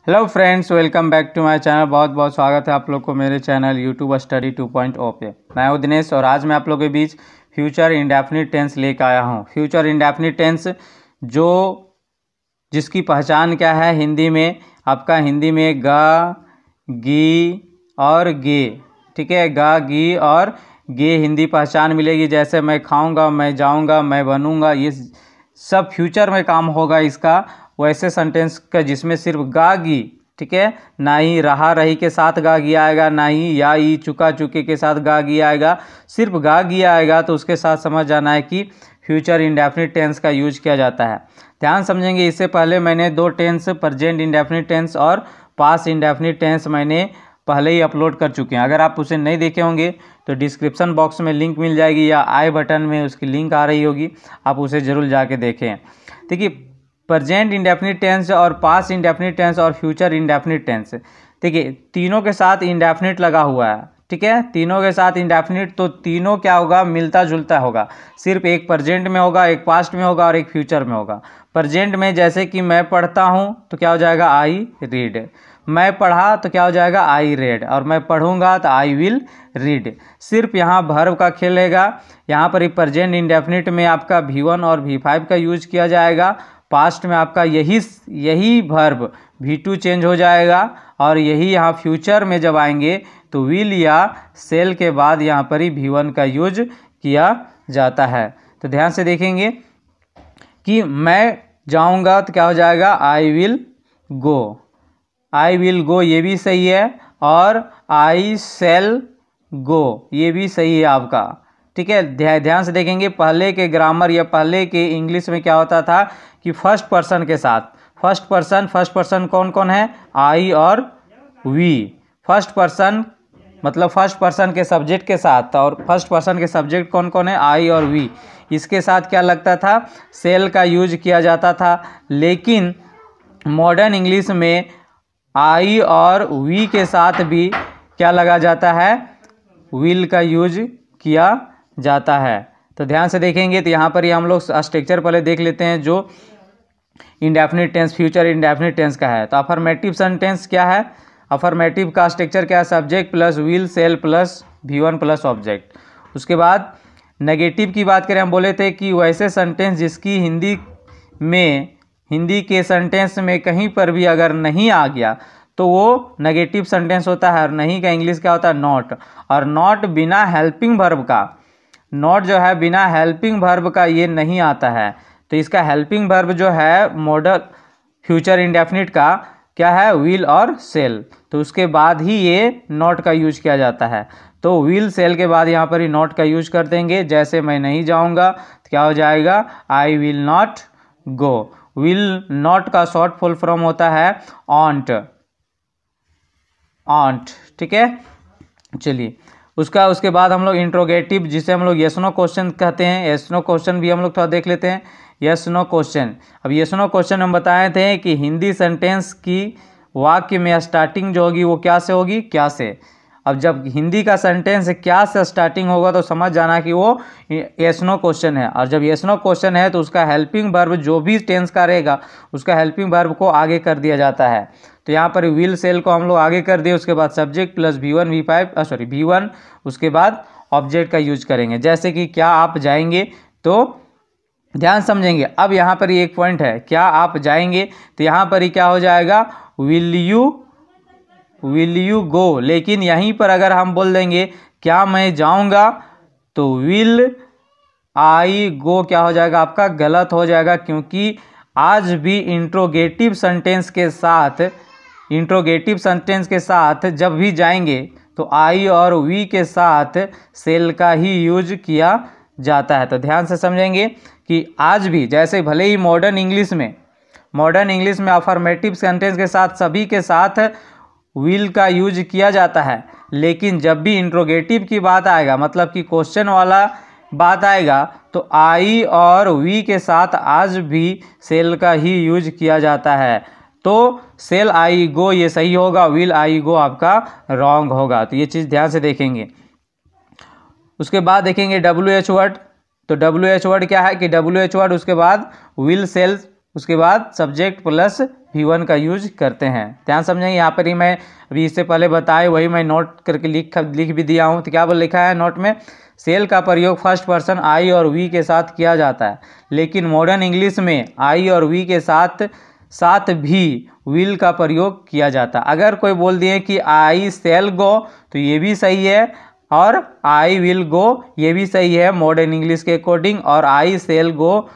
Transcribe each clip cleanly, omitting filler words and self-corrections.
Hello friends, welcome back to my channel. बहुत बहुत स्वागत है आप लोग को मेरे चैनल यूट्यूब स्टडी 2.0 पे। मैं हूं दिनेश और आज मैं आप लोगों के बीच फ्यूचर इंडेफिनिट टेंस लेकर आया हूं। फ्यूचर इंडेफिनिट टेंस जिसकी पहचान क्या है हिंदी में, आपका हिंदी में गा, गी और गे। ठीक है, गा, गी और गे हिंदी पहचान मिलेगी। जैसे मैं खाऊंगा, मैं जाऊंगा, मैं बनूंगा, ये सब फ्यूचर में काम होगा इसका। वैसे सेंटेंस का जिसमें सिर्फ गा, गी, ठीक है, ना ही रहा, रही के साथ गा, गी आएगा, ना ही या, ई, चुका, चुके के साथ गा, गी आएगा। सिर्फ गा, गी आएगा तो उसके साथ समझ जाना है कि फ्यूचर इंडेफिनिट टेंस का यूज किया जाता है। ध्यान समझेंगे। इससे पहले मैंने दो टेंस, प्रेजेंट इंडेफिनिट टेंस और पास्ट इंडेफिनिट टेंस मैंने पहले ही अपलोड कर चुके हैं। अगर आप उसे नहीं देखे होंगे तो डिस्क्रिप्शन बॉक्स में लिंक मिल जाएगी या आई बटन में उसकी लिंक आ रही होगी, आप उसे ज़रूर जाके देखें। देखिए, प्रेजेंट इंडेफिनिट टेंस और पास्ट इंडेफिनिट टेंस और फ्यूचर इंडेफिनिट टेंस, देखिए तीनों के साथ इंडेफिनिट लगा हुआ है। ठीक है, तीनों के साथ इंडेफिनिट, तो तीनों क्या होगा, मिलता जुलता होगा। सिर्फ एक प्रेजेंट में होगा, एक पास्ट में होगा और एक फ्यूचर में होगा। प्रेजेंट में जैसे कि मैं पढ़ता हूँ तो क्या हो जाएगा, आई रीड। मैं पढ़ा तो क्या हो जाएगा, आई रेड। और मैं पढ़ूंगा तो आई विल रीड। सिर्फ यहाँ वर्ब का खेलेगा। यहाँ पर प्रेजेंट इंडेफिनिट में आपका V1 और V5 का यूज किया जाएगा। पास्ट में आपका यही वर्ब V2 चेंज हो जाएगा। और यही यहाँ फ्यूचर में जब आएंगे तो विल या सेल के बाद यहाँ पर ही V1 का यूज किया जाता है। तो ध्यान से देखेंगे कि मैं जाऊँगा तो क्या हो जाएगा, I will go. I will go ये भी सही है और आई शैल गो ये भी सही है आपका। ठीक है, ध्यान से देखेंगे। पहले के ग्रामर या पहले के इंग्लिश में क्या होता था कि फर्स्ट पर्सन के साथ, फर्स्ट पर्सन कौन कौन है, आई और वी। फर्स्ट पर्सन मतलब फर्स्ट पर्सन के सब्जेक्ट के साथ, और फर्स्ट पर्सन के सब्जेक्ट कौन कौन है, आई और वी। इसके साथ क्या लगता था, सेल का यूज किया जाता था। लेकिन मॉडर्न इंग्लिश में आई और वी के साथ भी क्या लगा जाता है, विल का यूज किया जाता है। तो ध्यान से देखेंगे। तो यहाँ पर ही हम लोग स्ट्रक्चर पहले देख लेते हैं जो indefinite tense, future indefinite tense का है। तो अफर्मेटिव सेंटेंस क्या है, अफर्मेटिव का स्ट्रक्चर क्या है, subject plus will shall plus V1 plus object. उसके बाद नेगेटिव की बात करें, हम बोले थे कि वैसे सेंटेंस जिसकी हिंदी के सेंटेंस में कहीं पर भी अगर नहीं आ गया तो वो नेगेटिव सेंटेंस होता है। और नहीं का इंग्लिश क्या होता है, नॉट। और नॉट बिना हेल्पिंग वर्ब का, नॉट जो है बिना हेल्पिंग वर्ब का ये नहीं आता है। तो इसका हेल्पिंग वर्ब जो है मॉडल फ्यूचर इंडेफिनिट का क्या है, विल और सेल। तो उसके बाद ही ये नॉट का यूज किया जाता है। तो विल सेल के बाद यहाँ पर ही नॉट का यूज कर देंगे। जैसे मैं नहीं जाऊँगा तो क्या हो जाएगा, I will not go. Will not का शॉर्ट फुल फॉर्म होता है ऑन्ट, ऑन्ट। ठीक है, चलिए उसके बाद हम लोग इंट्रोगेटिव, जिसे हम लोग यस नो क्वेश्चन कहते हैं, यस नो क्वेश्चन भी हम लोग थोड़ा देख लेते हैं। यस नो क्वेश्चन, अब यस नो क्वेश्चन हम बताए थे कि हिंदी सेंटेंस की वाक्य में स्टार्टिंग जो होगी वो क्या से होगी, क्या से। अब जब हिंदी का सेंटेंस क्या से स्टार्टिंग होगा तो समझ जाना कि वो यस नो क्वेश्चन है। और जब यस नो क्वेश्चन है तो उसका हेल्पिंग वर्ब जो भी टेंस का रहेगा उसका हेल्पिंग वर्ब को आगे कर दिया जाता है। तो यहाँ पर विल सेल को हम लोग आगे कर दिए। उसके बाद सब्जेक्ट प्लस V1 उसके बाद ऑब्जेक्ट का यूज करेंगे। जैसे कि क्या आप जाएंगे, तो ध्यान समझेंगे। अब यहाँ पर एक पॉइंट है, क्या आप जाएंगे, तो यहाँ पर ही क्या हो जाएगा, विल यू गो। लेकिन यहीं पर अगर हम बोल देंगे क्या मैं जाऊँगा, तो विल आई गो क्या हो जाएगा आपका, गलत हो जाएगा। क्योंकि आज भी इंट्रोगेटिव सेंटेंस के साथ जब भी जाएंगे तो आई और वी के साथ सेल का ही यूज किया जाता है। तो ध्यान से समझेंगे कि आज भी, जैसे भले ही मॉडर्न इंग्लिश में अफर्मेटिव सेंटेंस के साथ सभी के साथ विल का यूज किया जाता है, लेकिन जब भी इंट्रोगेटिव की बात आएगा, मतलब कि क्वेश्चन वाला बात आएगा, तो आई और वी के साथ आज भी सेल का ही यूज किया जाता है। तो सेल आई गो ये सही होगा, विल आई गो आपका रॉन्ग होगा। तो ये चीज़ ध्यान से देखेंगे। उसके बाद देखेंगे WH वर्ड। तो WH वर्ड क्या है कि WH वर्ड उसके बाद विल सेल उसके बाद सब्जेक्ट प्लस V1 का यूज करते हैं। ध्यान समझेंगे, यहाँ पर ही मैं अभी इससे पहले बताए वही मैं नोट करके लिख भी दिया हूँ। तो क्या बोल लिखा है नोट में, सेल का प्रयोग फर्स्ट पर्सन आई और वी के साथ किया जाता है, लेकिन मॉडर्न इंग्लिश में आई और वी के साथ साथ भी विल का प्रयोग किया जाता है। अगर कोई बोल दिए कि आई सेल गो तो ये भी सही है, और आई विल गो ये भी सही है मॉडर्न इंग्लिश के अकॉर्डिंग, और आई सेल गो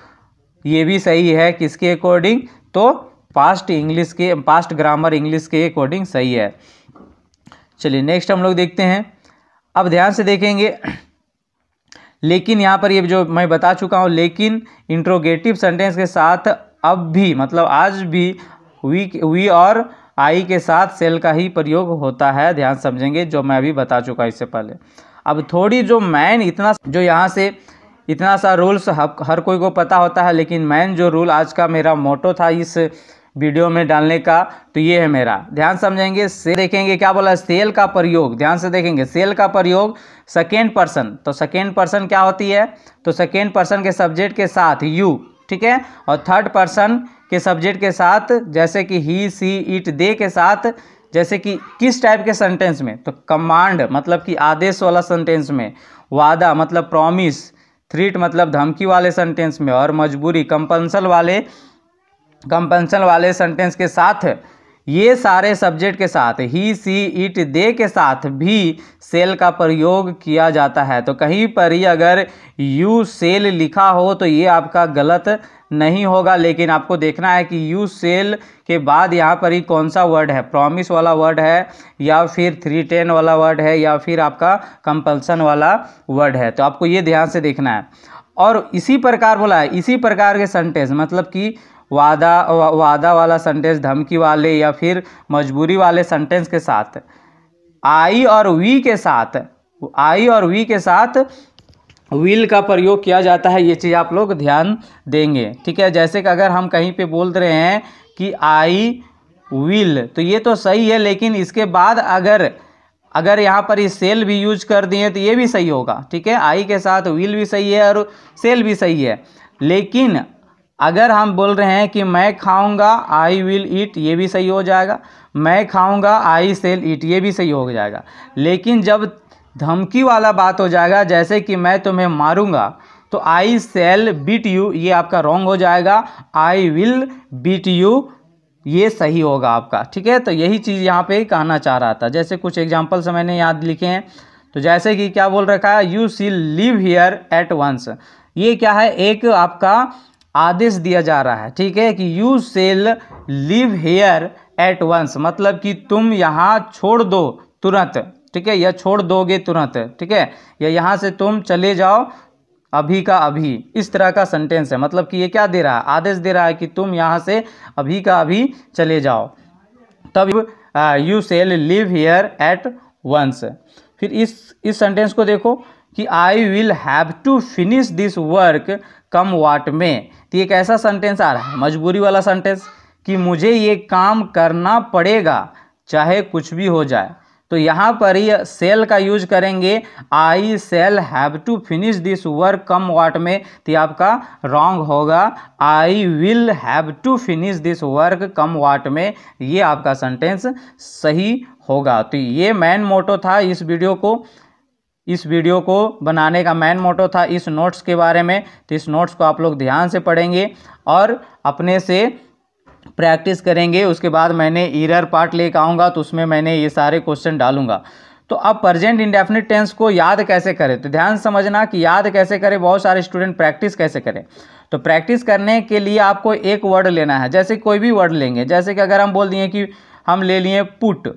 ये भी सही है किसके अकॉर्डिंग, तो पास्ट ग्रामर इंग्लिश के अकॉर्डिंग सही है। चलिए नेक्स्ट हम लोग देखते हैं। अब ध्यान से देखेंगे, लेकिन यहाँ पर ये जो मैं बता चुका हूँ, लेकिन इंट्रोगेटिव सेंटेंस के साथ अब भी मतलब आज भी वी और आई के साथ सेल का ही प्रयोग होता है। ध्यान समझेंगे, जो मैं अभी बता चुका इससे पहले। अब थोड़ी जो मैन इतना जो यहाँ से इतना सा रूल्स हर कोई को पता होता है, लेकिन मैन जो रूल आज का मेरा मोटो था इस वीडियो में डालने का, तो ये है मेरा। ध्यान समझेंगे, से देखेंगे क्या बोला, सेल का प्रयोग। ध्यान से देखेंगे, सेल का प्रयोग सेकेंड पर्सन, तो सेकेंड पर्सन क्या होती है, तो सेकेंड पर्सन के सब्जेक्ट के साथ यू, ठीक है, और थर्ड पर्सन के सब्जेक्ट के साथ जैसे कि ही सी इट दे के साथ, जैसे कि किस टाइप के सेंटेंस में, तो कमांड मतलब कि आदेश वाला सेंटेंस में, वादा मतलब प्रॉमिस, थ्रीट मतलब धमकी वाले सेंटेंस में, और मजबूरी कंपल्सन वाले सेंटेंस के साथ, ये सारे सब्जेक्ट के साथ ही सी इट दे के साथ भी सेल का प्रयोग किया जाता है। तो कहीं पर ही अगर यू सेल लिखा हो तो ये आपका गलत नहीं होगा, लेकिन आपको देखना है कि यू सेल के बाद यहाँ पर ही कौन सा वर्ड है, प्रॉमिस वाला वर्ड है, या फिर 310 वाला वर्ड है, या फिर आपका कंपल्सन वाला वर्ड है। तो आपको ये ध्यान से देखना है। और इसी प्रकार बोला है, इसी प्रकार के सेंटेंस मतलब कि वादा वाला सेंटेंस, धमकी वाले या फिर मजबूरी वाले सेंटेंस के साथ आई और वी के साथ विल का प्रयोग किया जाता है। ये चीज़ आप लोग ध्यान देंगे, ठीक है। जैसे कि अगर हम कहीं पे बोल रहे हैं कि आई विल, तो ये तो सही है, लेकिन इसके बाद अगर यहाँ पर ये सेल भी यूज कर दिए तो ये भी सही होगा, ठीक है। आई के साथ विल भी सही है और सेल भी सही है। लेकिन अगर हम बोल रहे हैं कि मैं खाऊंगा, आई विल ईट, ये भी सही हो जाएगा। मैं खाऊंगा, आई सेल ईट, ये भी सही हो जाएगा। लेकिन जब धमकी वाला बात हो जाएगा, जैसे कि मैं तुम्हें मारूंगा, तो आई सेल बीट यू, ये आपका रॉन्ग हो जाएगा। आई विल बीट यू, ये सही होगा आपका, ठीक है। तो यही चीज़ यहाँ पे कहना चाह रहा था। जैसे कुछ एग्जाम्पल्स मैंने याद लिखे हैं, तो जैसे कि क्या बोल रखा है, यू शील लिव हियर एट वंस, ये क्या है, एक आपका आदेश दिया जा रहा है, ठीक है, कि you shall live here at once, मतलब कि तुम यहाँ छोड़ दो तुरंत, ठीक है, या छोड़ दोगे तुरंत, ठीक है, या यहाँ से तुम चले जाओ अभी का अभी, इस तरह का सेंटेंस है। मतलब कि ये क्या दे रहा है, आदेश दे रहा है कि तुम यहाँ से अभी का अभी चले जाओ। तब you shall live here at once. फिर इस सेंटेंस को देखो कि I will have to finish this work come what में, तो ये कैसा सेंटेंस आ रहा है, मजबूरी वाला सेंटेंस, कि मुझे ये काम करना पड़ेगा चाहे कुछ भी हो जाए। तो यहाँ पर ही सेल का यूज करेंगे, I shall have to finish this work come what में, तो आपका रॉन्ग होगा, I will have to finish this work come what में, ये आपका सेंटेंस सही होगा। तो ये मेन मोटो था इस वीडियो को बनाने का, मेन मोटो था इस नोट्स के बारे में। तो इस नोट्स को आप लोग ध्यान से पढ़ेंगे और अपने से प्रैक्टिस करेंगे। उसके बाद मैंने ईरर पार्ट लेकर आऊँगा, तो उसमें मैंने ये सारे क्वेश्चन डालूंगा। तो अब प्रेजेंट इंडेफिनिट टेंस को याद कैसे करें, तो ध्यान समझना कि याद कैसे करें, बहुत सारे स्टूडेंट प्रैक्टिस कैसे करें। तो प्रैक्टिस करने के लिए आपको एक वर्ड लेना है, जैसे कोई भी वर्ड लेंगे, जैसे कि अगर हम बोल दिए कि हम ले लिए पुट,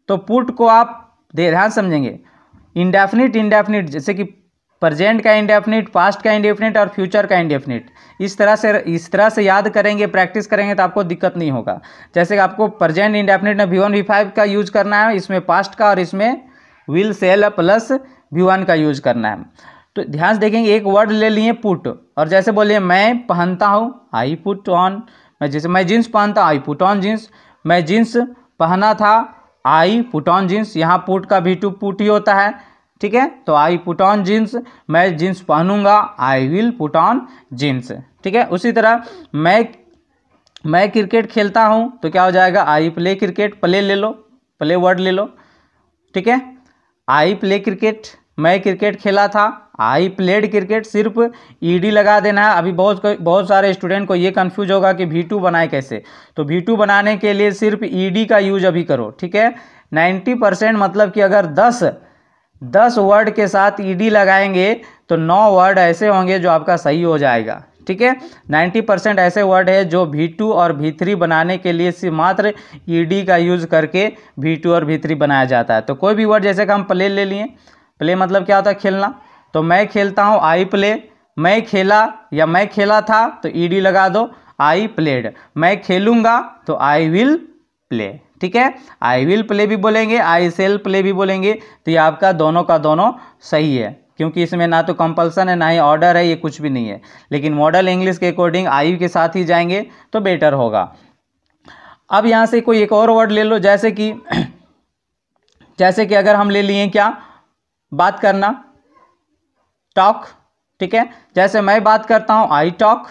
तो पुट को आप ध्यान समझेंगे, इंडेफिनिट जैसे कि प्रेजेंट का इंडेफिनिट, पास्ट का इंडेफिनिट और फ्यूचर का इंडेफिनिट, इस तरह से याद करेंगे, प्रैक्टिस करेंगे तो आपको दिक्कत नहीं होगा। जैसे कि आपको प्रेजेंट इंडेफिनिट में V1 V5 का यूज करना है, इसमें पास्ट का और इसमें विल सेल प्लस V1 का यूज करना है। तो ध्यान से देखेंगे, एक वर्ड ले लिए पुट, और जैसे बोलिए मैं पहनता हूँ, आई पुट ऑन, मैं जीन्स पहनता हूँ, आई पुट ऑन जीन्स, मैं जीन्स पहना था, आई पुट ऑन जीन्स, यहाँ पुट का V2 पुट ही होता है, ठीक है। तो आई पुट ऑन जीन्स, मैं जीन्स पहनूंगा, I will put on jeans, ठीक है। उसी तरह मैं मैं क्रिकेट खेलता हूँ तो क्या हो जाएगा, आई प्ले क्रिकेट, प्ले ले लो, प्ले वर्ड ले लो, ठीक है। आई प्ले क्रिकेट, मैं क्रिकेट खेला था, आई प्लेड क्रिकेट, सिर्फ ईडी लगा देना है। अभी बहुत सारे स्टूडेंट को ये कंफ्यूज होगा कि V2 बनाए कैसे, तो V2 बनाने के लिए सिर्फ ईडी का यूज अभी करो, ठीक है। 90% मतलब कि अगर 10 वर्ड के साथ ईडी लगाएंगे तो 9 वर्ड ऐसे होंगे जो आपका सही हो जाएगा, ठीक है। 90% ऐसे वर्ड है जो V2 और V3 बनाने के लिए सिर्फ मात्र ईडी का यूज करके V2 और V3 बनाया जाता है। तो कोई भी वर्ड, जैसे कि हम प्ले ले लिए, प्ले मतलब क्या होता है, खेलना, तो मैं खेलता हूँ, आई प्ले, मैं खेला या मैं खेला था तो ईडी लगा दो, आई प्लेड, मैं खेलूंगा तो आई विल प्ले, ठीक है। आई विल प्ले भी बोलेंगे, आई सेल प्ले भी बोलेंगे, तो ये आपका दोनों का दोनों सही है, क्योंकि इसमें ना तो कंपल्सन है ना ही ऑर्डर है, ये कुछ भी नहीं है। लेकिन मॉडल इंग्लिश के अकॉर्डिंग आई के साथ ही जाएंगे तो बेटर होगा। अब यहाँ से कोई एक और वर्ड ले लो, जैसे कि अगर हम ले लिए क्या, बात करना, टॉक, ठीक है। जैसे मैं बात करता हूँ, आई टॉक,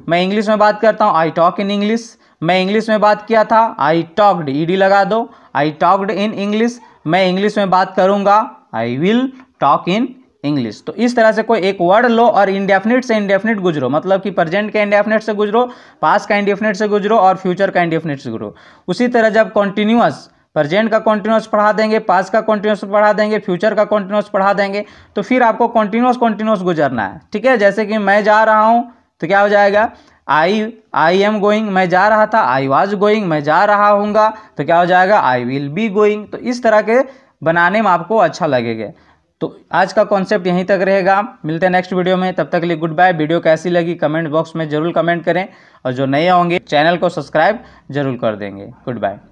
मैं इंग्लिश में बात करता हूँ, आई टॉक इन इंग्लिश, मैं इंग्लिश में बात किया था, आई टॉक्ड, ईडी लगा दो, आई टॉक्ड इन इंग्लिश, मैं इंग्लिश में बात करूंगा, I will talk in English. तो इस तरह से कोई एक वर्ड लो और इंडेफिनिट से इंडेफिनिट गुजरो, मतलब कि प्रेजेंट के इंडेफिनिट से गुजरो, पास्ट का इंडेफिनिट से गुजरो और फ्यूचर का इंडेफिनिट से गुजरो। उसी तरह जब कॉन्टिन्यूअस, प्रेजेंट का कॉन्टिन्यूअस पढ़ा देंगे, पास्ट का कॉन्टिन्यूअस पढ़ा देंगे, फ्यूचर का कॉन्टिन्यूअस पढ़ा देंगे, तो फिर आपको कॉन्टिन्यूअस गुजरना है, ठीक है। जैसे कि मैं जा रहा हूँ तो क्या हो जाएगा, आई एम गोइंग, मैं जा रहा था, आई वॉज गोइंग, मैं जा रहा हूँगा, तो क्या हो जाएगा, आई विल बी गोइंग। तो इस तरह के बनाने में आपको अच्छा लगेगा। तो आज का कॉन्सेप्ट यहीं तक रहेगा, मिलते हैं नेक्स्ट वीडियो में, तब तक के लिए गुड बाय। वीडियो कैसी लगी कमेंट बॉक्स में जरूर कमेंट करें, और जो नए होंगे चैनल को सब्सक्राइब जरूर कर देंगे। Good bye.